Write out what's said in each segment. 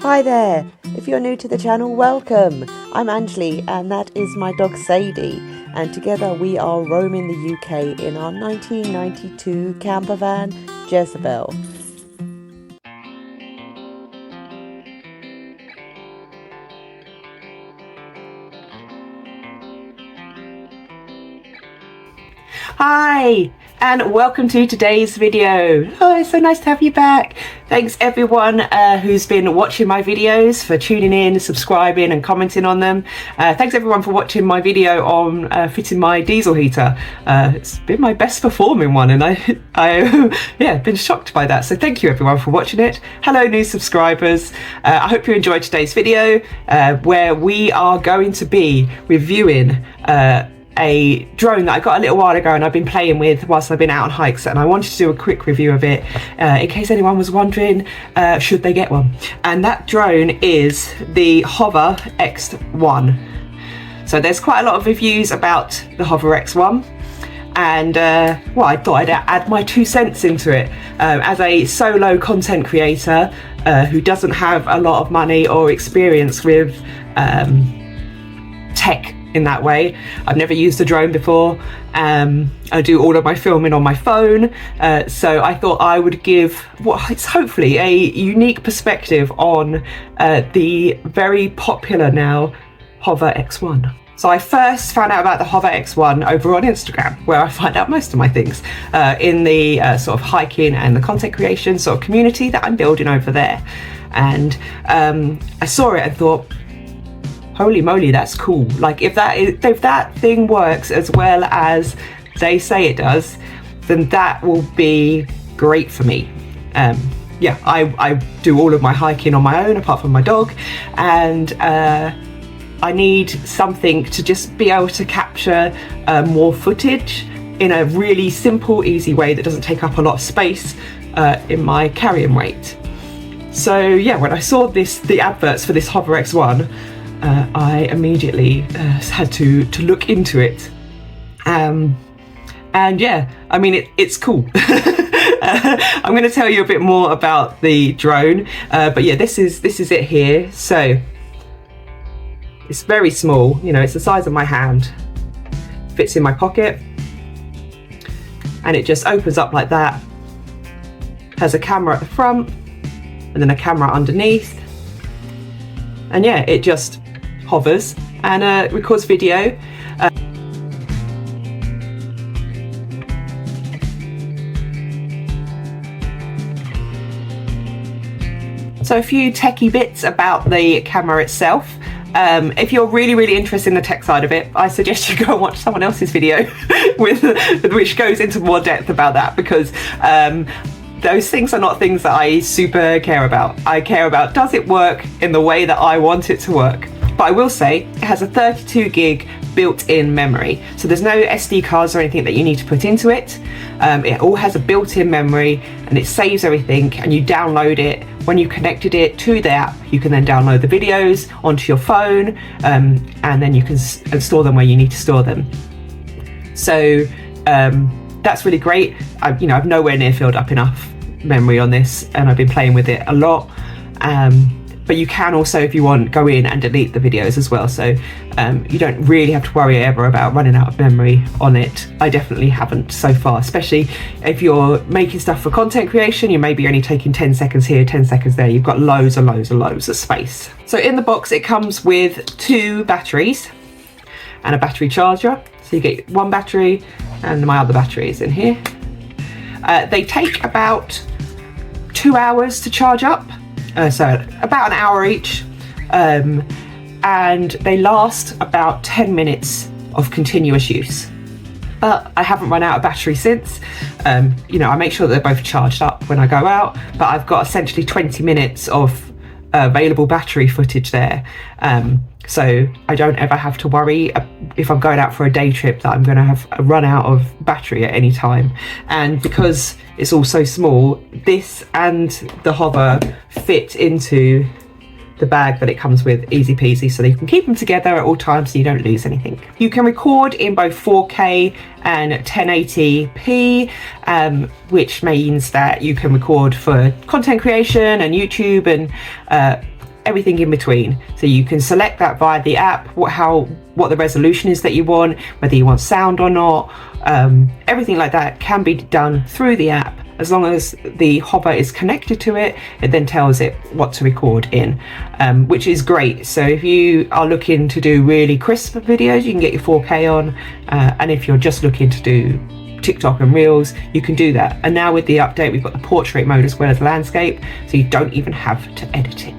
Hi there! If you're new to the channel, welcome! I'm Anjali and that is my dog Sadie, and together we are roaming the UK in our 1992 camper van, Jezebel. Hi and welcome to today's video. Oh, it's so nice to have you back. Thanks everyone who's been watching my videos, for tuning in, subscribing and commenting on them. Thanks everyone for watching my video on fitting my diesel heater. It's been my best performing one and I been shocked by that, so thank you everyone for watching it. Hello new subscribers. I hope you enjoyed today's video where we are going to be reviewing a drone that I got a little while ago and I've been playing with whilst I've been out on hikes, and I wanted to do a quick review of it in case anyone was wondering should they get one. And that drone is the HoverAir X1. So there's quite a lot of reviews about the HoverAir X1, and well, I thought I'd add my 2 cents into it. As a solo content creator who doesn't have a lot of money or experience with tech in that way. I've never used a drone before. I do all of my filming on my phone, so I thought I would give what is hopefully a unique perspective on the very popular now HoverAir X1. So I first found out about the HoverAir X1 over on Instagram, where I find out most of my things in the sort of hiking and the content creation sort of community that I'm building over there. And I saw it and thought, holy moly, that's cool. Like if that thing works as well as they say it does, then that will be great for me. Yeah, I do all of my hiking on my own apart from my dog, and I need something to just be able to capture more footage in a really simple, easy way that doesn't take up a lot of space in my carrying weight. So yeah, when I saw the adverts for this HoverAir X1, I immediately had to look into it, and yeah, I mean it's cool. I'm going to tell you a bit more about the drone, but yeah, this is it here. So it's very small, you know, it's the size of my hand, fits in my pocket, and it just opens up like that. Has a camera at the front and then a camera underneath, and yeah, it just hovers and records video. So a few techie bits about the camera itself. If you're really interested in the tech side of it, I suggest you go and watch someone else's video which goes into more depth about that, because those things are not things that I super care about. I care about, does it work in the way that I want it to work? But I will say it has a 32 gig built-in memory, so there's no SD cards or anything that you need to put into it. It all has a built-in memory and it saves everything, and you download it. When you connected it to the app, you can then download the videos onto your phone, and then you can store them where you need to store them. So that's really great. I've nowhere near filled up enough memory on this, and I've been playing with it a lot. But you can also, if you want, go in and delete the videos as well, so you don't really have to worry ever about running out of memory on it. I definitely haven't so far, especially if you're making stuff for content creation. You may be only taking 10 seconds here, 10 seconds there. You've got loads of space. So in the box it comes with 2 batteries and a battery charger. So you get one battery, and my other battery is in here. They take about 2 hours to charge up. So about an hour each, and they last about 10 minutes of continuous use. But I haven't run out of battery since. I make sure that they're both charged up when I go out, but I've got essentially 20 minutes of available battery footage there. So I don't ever have to worry if I'm going out for a day trip that I'm going to have a run out of battery at any time. And because it's all so small, this and the Hover fit into the bag that it comes with easy peasy, so that you can keep them together at all times so you don't lose anything. You can record in both 4K and 1080p, which means that you can record for content creation and YouTube and everything in between. So you can select that via the app, what the resolution is that you want, whether you want sound or not. Everything like that can be done through the app. As long as the Hover is connected to it, it then tells it what to record in, which is great. So if you are looking to do really crisp videos, you can get your 4K on, and if you're just looking to do TikTok and Reels, you can do that. And now with the update, we've got the portrait mode as well as landscape, so you don't even have to edit it.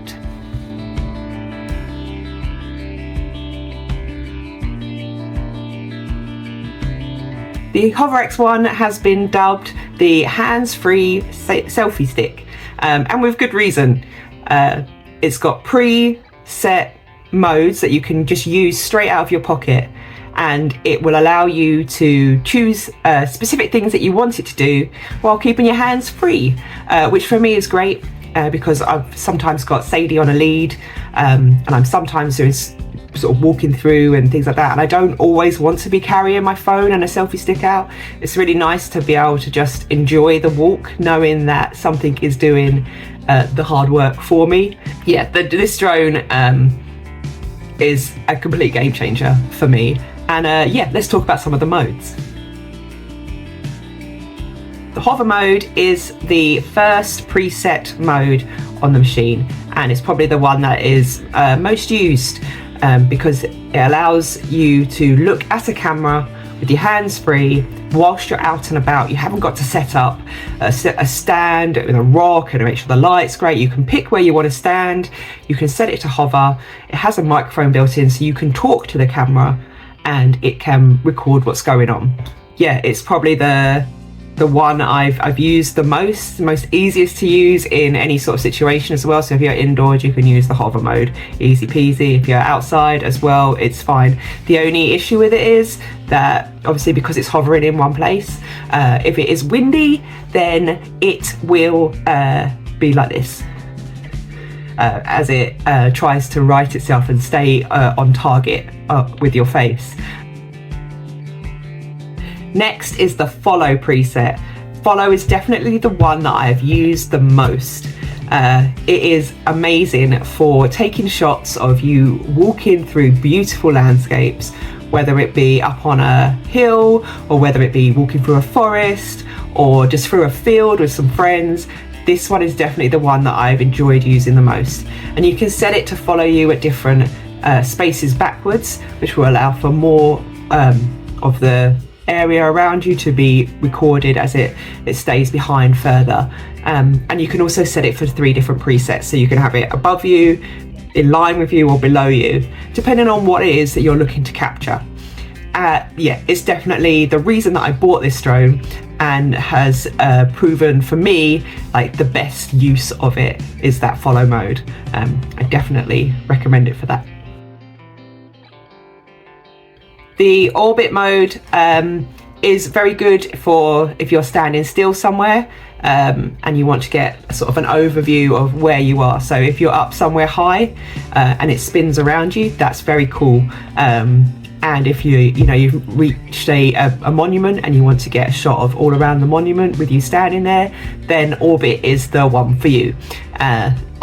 The HoverAir X1 has been dubbed the hands-free selfie stick, and with good reason. It's got pre-set modes that you can just use straight out of your pocket, and it will allow you to choose specific things that you want it to do while keeping your hands free, which for me is great because I've sometimes got Sadie on a lead, and I'm sometimes doing sort of walking through and things like that, and I don't always want to be carrying my phone and a selfie stick out. It's really nice to be able to just enjoy the walk knowing that something is doing the hard work for me. Yeah, this drone is a complete game changer for me, and yeah, let's talk about some of the modes. The hover mode is the first preset mode on the machine, and it's probably the one that is most used because it allows you to look at a camera with your hands free whilst you're out and about. You haven't got to set up a stand with a rock and make sure the light's great. You can pick where you want to stand, you can set it to hover. It has a microphone built in, so you can talk to the camera and it can record what's going on. Yeah, it's probably the one I've used the most easiest to use in any sort of situation as well. So if you're indoors, you can use the hover mode, easy peasy. If you're outside as well, it's fine. The only issue with it is that obviously because it's hovering in one place, if it is windy, then it will be like this as it tries to right itself and stay on target with your face. Next is the follow preset. Follow is definitely the one that I've used the most. It is amazing for taking shots of you walking through beautiful landscapes, whether it be up on a hill or whether it be walking through a forest or just through a field with some friends. This one is definitely the one that I've enjoyed using the most. And you can set it to follow you at different spaces backwards, which will allow for more of the area around you to be recorded as it stays behind further, and you can also set it for 3 different presets, so you can have it above you, in line with you, or below you, depending on what it is that you're looking to capture. Yeah, it's definitely the reason that I bought this drone, and has proven for me like the best use of it is that follow mode. I definitely recommend it for that. The orbit mode is very good for if you're standing still somewhere and you want to get sort of an overview of where you are. So if you're up somewhere high and it spins around you, that's very cool. And if you've reached a monument and you want to get a shot of all around the monument with you standing there, then orbit is the one for you.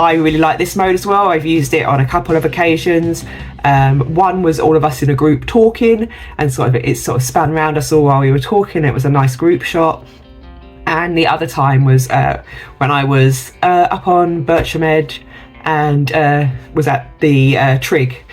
I really like this mode as well. I've used it on a couple of occasions. One was all of us in a group talking, and it sort of span around us all while we were talking. It was a nice group shot. And the other time was when I was up on Bircham Edge and was at the trig,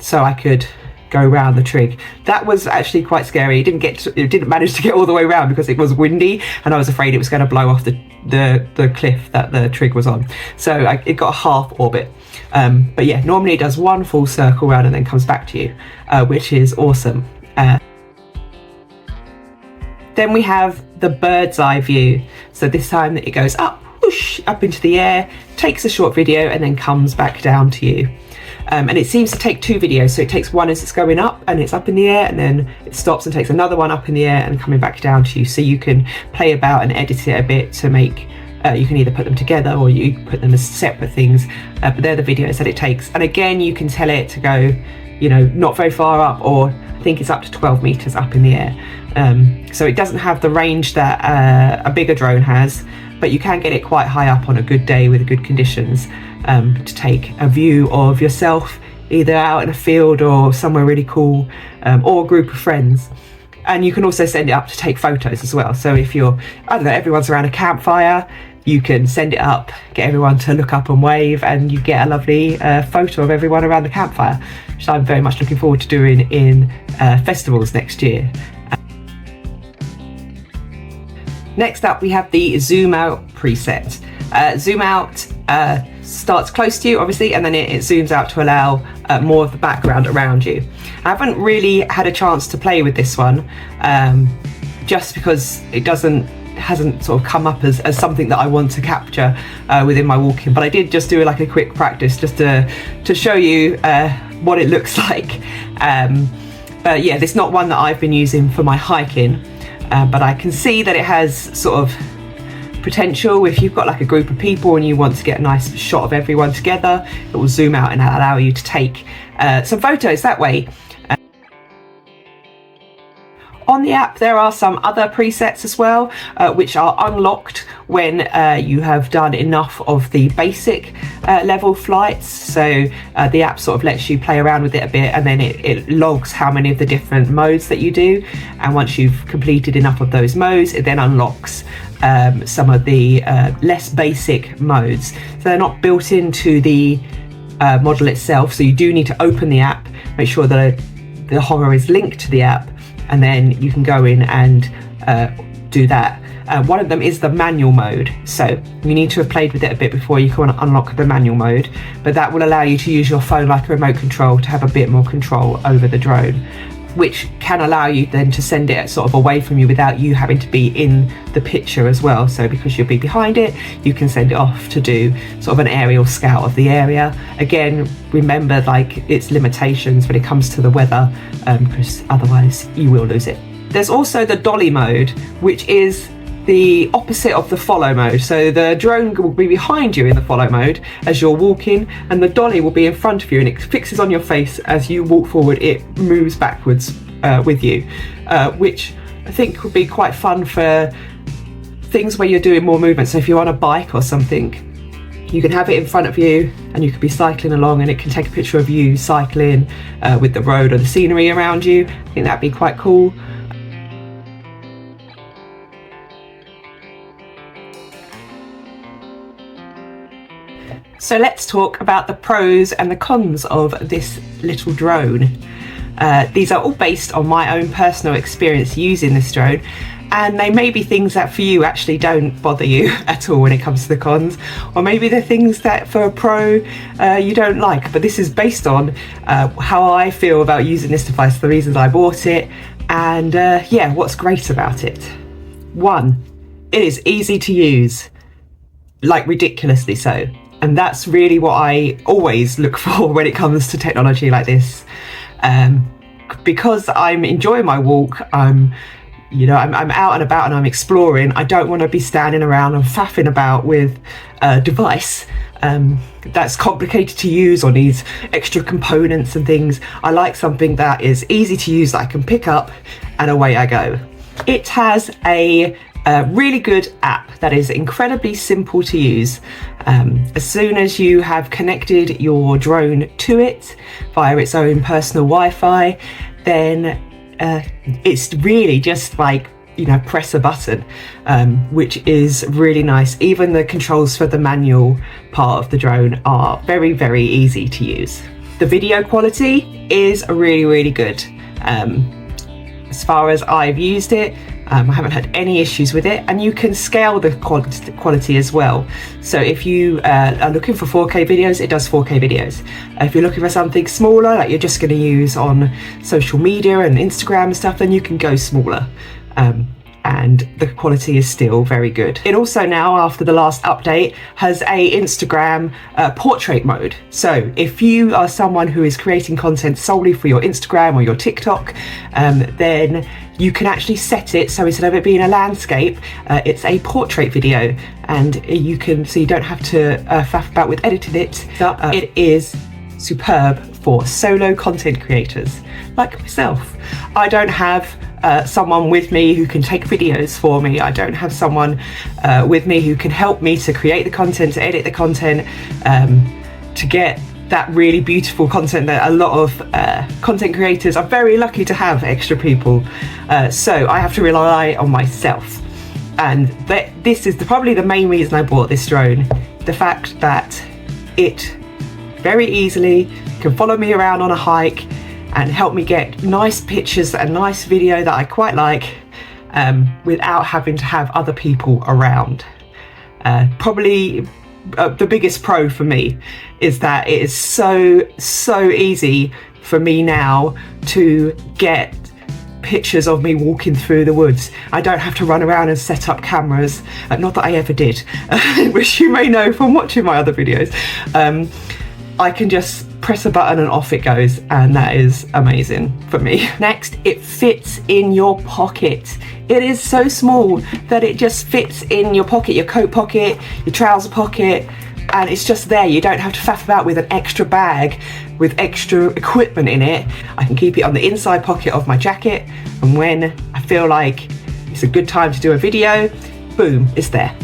so I could go around the trig. That was actually quite scary. It didn't manage to get all the way around because it was windy and I was afraid it was going to blow off the cliff that the trig was on. So it got a half orbit. But yeah, normally it does one full circle round and then comes back to you, which is awesome. Then we have the bird's eye view. So this time it goes up, whoosh, up into the air, takes a short video and then comes back down to you. And it seems to take 2 videos. So it takes one as it's going up and it's up in the air, and then it stops and takes another one up in the air and coming back down to you. So you can play about and edit it a bit to make, you can either put them together or you put them as separate things, but they're the videos that it takes. And again, you can tell it to go, not very far up, or I think it's up to 12 meters up in the air. So it doesn't have the range that a bigger drone has, but you can get it quite high up on a good day with good conditions, to take a view of yourself either out in a field or somewhere really cool, or a group of friends. And you can also send it up to take photos as well. So if you're, I don't know, everyone's around a campfire, you can send it up, get everyone to look up and wave, and you get a lovely photo of everyone around the campfire, which I'm very much looking forward to doing in festivals next year. Next up, we have the zoom out preset. Zoom out starts close to you, obviously, and then it zooms out to allow more of the background around you. I haven't really had a chance to play with this one, just because it hasn't sort of come up as something that I want to capture within my walking. But I did just do like a quick practice just to show you what it looks like. But yeah, this is not one that I've been using for my hiking, but I can see that it has sort of potential. If you've got like a group of people and you want to get a nice shot of everyone together, it will zoom out and allow you to take some photos that way. On the app, there are some other presets as well, which are unlocked when you have done enough of the basic level flights. So the app sort of lets you play around with it a bit, and then it logs how many of the different modes that you do. And once you've completed enough of those modes, it then unlocks some of the less basic modes. So they're not built into the model itself. So you do need to open the app, make sure that the hover is linked to the app, and then you can go in and do that. One of them is the manual mode, so you need to have played with it a bit before you can unlock the manual mode, but that will allow you to use your phone like a remote control to have a bit more control over the drone, which can allow you then to send it sort of away from you without you having to be in the picture as well. So because you'll be behind it, you can send it off to do sort of an aerial scout of the area. Again, remember like its limitations when it comes to the weather, because otherwise you will lose it. There's also the dolly mode, which is the opposite of the follow mode. So the drone will be behind you in the follow mode as you're walking, and the dolly will be in front of you, and it fixes on your face as you walk forward. It moves backwards with you, which I think would be quite fun for things where you're doing more movement. So if you're on a bike or something, you can have it in front of you and you could be cycling along, and it can take a picture of you cycling with the road or the scenery around you. I think that'd be quite cool. So let's talk about the pros and the cons of this little drone. These are all based on my own personal experience using this drone, and they may be things that for you actually don't bother you at all when it comes to the cons, or maybe they're things that for a pro you don't like. But this is based on how I feel about using this device, the reasons I bought it, and yeah, what's great about it. 1, it is easy to use, like ridiculously so. And that's really what I always look for when it comes to technology like this. Because I'm enjoying my walk, I'm out and about and I'm exploring. I don't want to be standing around and faffing about with a device that's complicated to use or needs extra components and things. I like something that is easy to use, that I can pick up and away I go. It has a really good app that is incredibly simple to use. As soon as you have connected your drone to it via its own personal Wi-Fi, then it's really just like, press a button, which is really nice. Even the controls for the manual part of the drone are very, very easy to use. The video quality is really, really good. As far as I've used it, I haven't had any issues with it, and you can scale the quality as well. So if you are looking for 4K videos, it does 4K videos. If you're looking for something smaller, like you're just going to use on social media and Instagram and stuff, then you can go smaller. And the quality is still very good. It also now, after the last update, has a Instagram portrait mode. So if you are someone who is creating content solely for your Instagram or your TikTok, then you can actually set it so instead of it being a landscape, it's a portrait video, and you don't have to faff about with editing it. It is superb for solo content creators like myself. I don't have someone with me who can take videos for me. I don't have someone with me who can help me to create the content, to edit the content, to get that really beautiful content that a lot of content creators are very lucky to have extra people. So I have to rely on myself. And this is probably the main reason I bought this drone. The fact that it very easily can follow me around on a hike and help me get nice pictures and nice video that I quite like, without having to have other people around. Probably the biggest pro for me is that it is so easy for me now to get pictures of me walking through the woods. I don't have to run around and set up cameras, not that I ever did, which you may know from watching my other videos. I can just press a button and off it goes, and that is amazing for me. Next, it fits in your pocket. It is so small that it just fits in your pocket, your coat pocket, your trouser pocket, and it's just there. You don't have to faff about with an extra bag with extra equipment in it. I can keep it on the inside pocket of my jacket, and when I feel like it's a good time to do a video, boom, it's there.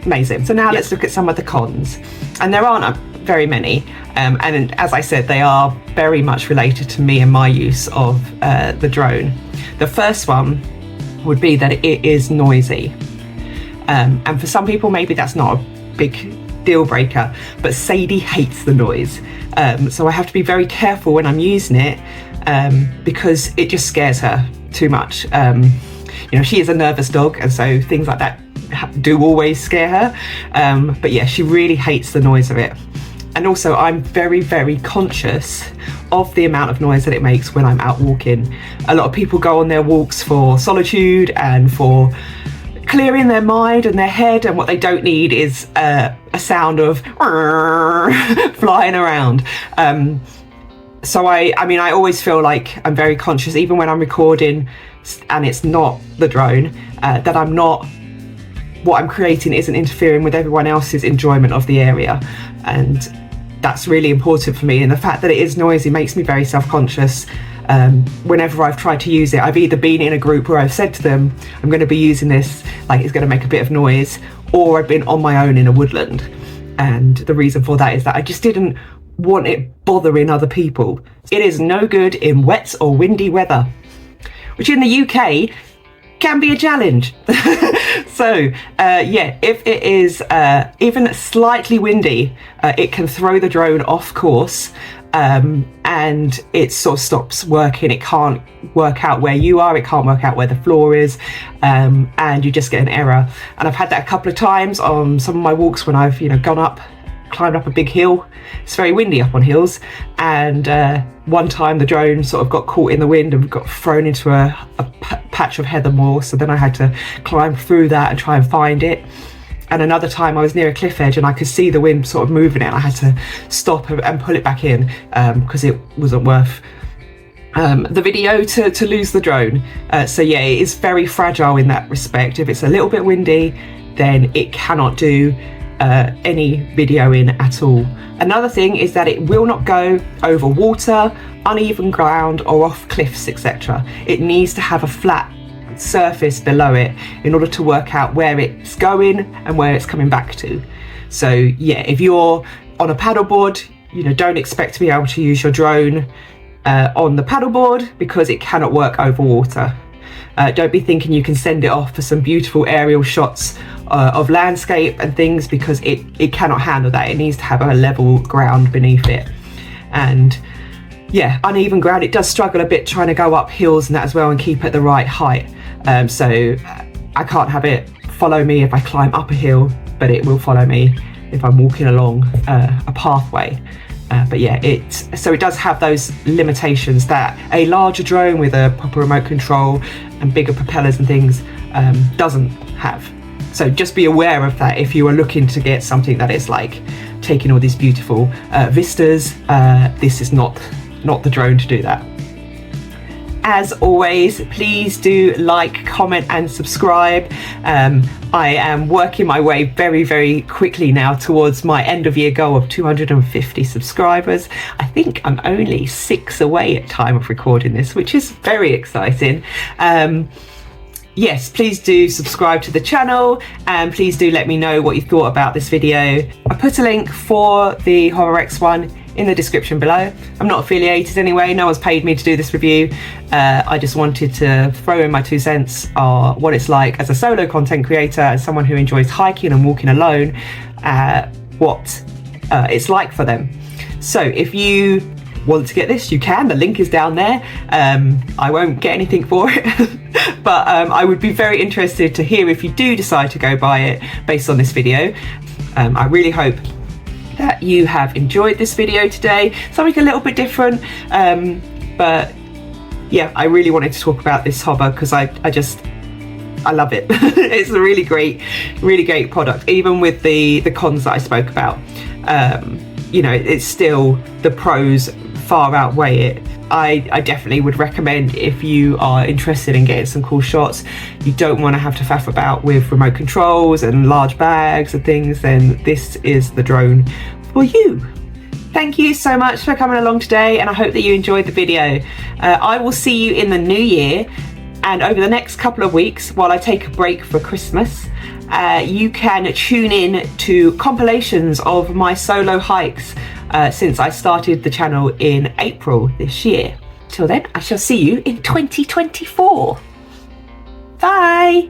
Amazing. So now let's look at some of the cons, and there aren't very many, and as I said, they are very much related to me and my use of the drone. The first one would be that it is noisy, and for some people maybe that's not a big deal breaker, but Sadie hates the noise, so I have to be very careful when I'm using it, because it just scares her too much. You know, she is a nervous dog, and so things like that do always scare her, but yeah, she really hates the noise of it. And also I'm very conscious of the amount of noise that it makes when I'm out walking. A lot of people go on their walks for solitude and for clearing their mind and their head, and what they don't need is a sound of flying around. So I mean, I always feel like I'm very conscious, even when I'm recording and it's not the drone, that what I'm creating isn't interfering with everyone else's enjoyment of the area. And that's really important for me, and the fact that it is noisy makes me very self-conscious. Whenever I've tried to use it, I've either been in a group where I've said to them, I'm going to be using this, like it's going to make a bit of noise, or I've been on my own in a woodland. And the reason for that is that I just didn't want it bothering other people. It is no good in wet or windy weather, which in the UK can be a challenge. So yeah, if it is even slightly windy, it can throw the drone off course, and it sort of stops working. It can't work out where you are, it can't work out where the floor is, and you just get an error. And I've had that a couple of times on some of my walks when I've climbed up a big hill. It's very windy up on hills, and one time the drone sort of got caught in the wind and got thrown into a patch of heather moor, so then I had to climb through that and try and find it. And another time I was near a cliff edge and I could see the wind sort of moving it, and I had to stop and pull it back in, because it wasn't worth the video to lose the drone. So yeah, it is very fragile in that respect. If it's a little bit windy, then it cannot do any videoing at all. Another thing is that it will not go over water, uneven ground, or off cliffs, etc. It needs to have a flat surface below it in order to work out where it's going and where it's coming back to. So yeah, if you're on a paddleboard, don't expect to be able to use your drone on the paddleboard, because it cannot work over water. Don't be thinking you can send it off for some beautiful aerial shots of landscape and things, because it cannot handle that. It needs to have a level ground beneath it. And yeah, uneven ground, it does struggle a bit trying to go up hills and that as well and keep at the right height. So I can't have it follow me if I climb up a hill, but it will follow me if I'm walking along a pathway. But yeah, it does have those limitations that a larger drone with a proper remote control and bigger propellers and things doesn't have. So just be aware of that if you are looking to get something that is like taking all these beautiful vistas. This is not the drone to do that. As always, please do like, comment and subscribe. I am working my way very, very quickly now towards my end of year goal of 250 subscribers. I think I'm only 6 away at time of recording this, which is very exciting. Yes, please do subscribe to the channel, and please do let me know what you thought about this video. I put a link for the HoverAir X1 in the description below. I'm not affiliated anyway, no one's paid me to do this review. I just wanted to throw in my 2 cents on what it's like as a solo content creator, as someone who enjoys hiking and walking alone, what it's like for them. So if you want to get this, you can, the link is down there. I won't get anything for it, but I would be very interested to hear if you do decide to go buy it based on this video. I really hope that you have enjoyed this video today, something a little bit different, but yeah, I really wanted to talk about this hover because I love it. It's a really great product, even with the cons that I spoke about. You know, it's still, the pros far outweigh it. I definitely would recommend, if you are interested in getting some cool shots, you don't want to have to faff about with remote controls and large bags and things, then this is the drone for you. Thank you so much for coming along today, and I hope that you enjoyed the video. I will see you in the new year, and over the next couple of weeks while I take a break for Christmas, you can tune in to compilations of my solo hikes since I started the channel in April this year. Till then, I shall see you in 2024. Bye!